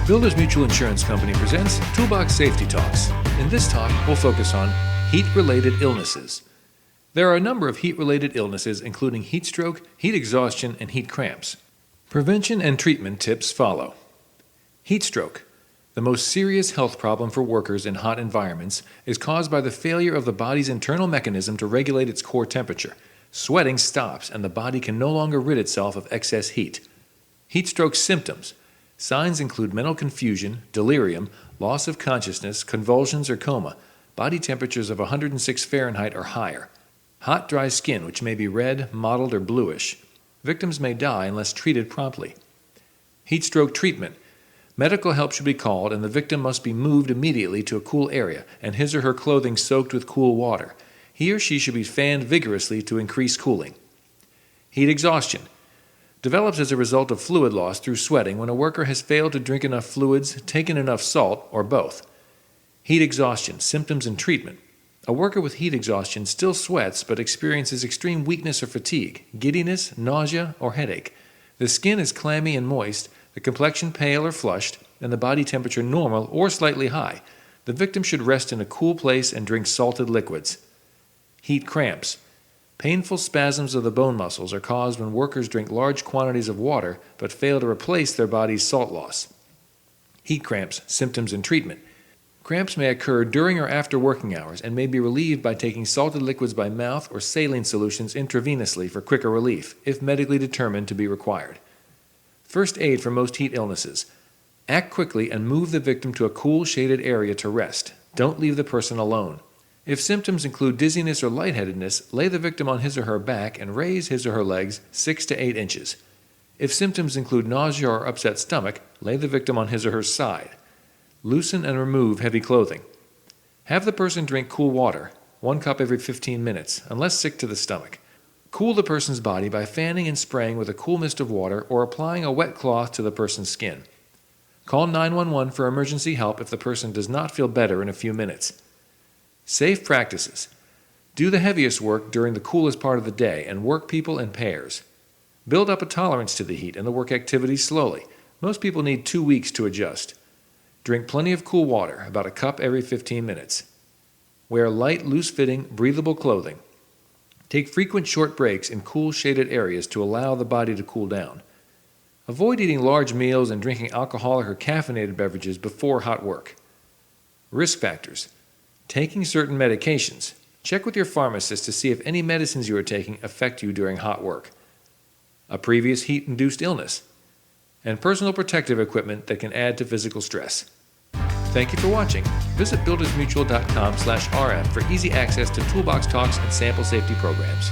Builders Mutual Insurance Company presents Toolbox Safety Talks. In this talk, we'll focus on heat-related illnesses. There are a number of heat-related illnesses, including heat stroke, heat exhaustion, and heat cramps. Prevention and treatment tips follow. Heat stroke. The most serious health problem for workers in hot environments is caused by the failure of the body's internal mechanism to regulate its core temperature. Sweating stops, and the body can no longer rid itself of excess heat. Heat stroke symptoms. Signs include mental confusion, delirium, loss of consciousness, convulsions, or coma. Body temperatures of 106 Fahrenheit or higher. Hot, dry skin, which may be red, mottled, or bluish. Victims may die unless treated promptly. Heat stroke treatment. Medical help should be called, and the victim must be moved immediately to a cool area and his or her clothing soaked with cool water. He or she should be fanned vigorously to increase cooling. Heat exhaustion. Develops as a result of fluid loss through sweating when a worker has failed to drink enough fluids, taken enough salt, or both. Heat exhaustion, symptoms and treatment. A worker with heat exhaustion still sweats but experiences extreme weakness or fatigue, giddiness, nausea, or headache. The skin is clammy and moist, the complexion pale or flushed, and the body temperature normal or slightly high. The victim should rest in a cool place and drink salted liquids. Heat cramps. Painful spasms of the bone muscles are caused when workers drink large quantities of water but fail to replace their body's salt loss. Heat cramps, symptoms and treatment. Cramps may occur during or after working hours and may be relieved by taking salted liquids by mouth or saline solutions intravenously for quicker relief, if medically determined to be required. First aid for most heat illnesses. Act quickly and move the victim to a cool, shaded area to rest. Don't leave the person alone. If symptoms include dizziness or lightheadedness, lay the victim on his or her back and raise his or her legs 6 to 8 inches. If symptoms include nausea or upset stomach, lay the victim on his or her side. Loosen and remove heavy clothing. Have the person drink cool water, 1 cup every 15 minutes, unless sick to the stomach. Cool the person's body by fanning and spraying with a cool mist of water or applying a wet cloth to the person's skin. Call 911 for emergency help if the person does not feel better in a few minutes. Safe practices. Do the heaviest work during the coolest part of the day and work people in pairs. Build up a tolerance to the heat and the work activity slowly. Most people need 2 weeks to adjust. Drink plenty of cool water, about a cup every 15 minutes. Wear light, loose-fitting, breathable clothing. Take frequent short breaks in cool, shaded areas to allow the body to cool down. Avoid eating large meals and drinking alcoholic or caffeinated beverages before hot work. Risk factors. Taking certain medications. Check with your pharmacist to see if any medicines you are taking affect you during hot work. A previous heat-induced illness. And personal protective equipment that can add to physical stress. Thank you for watching. Visit buildersmutual.com/rm for easy access to Toolbox talks and sample safety programs.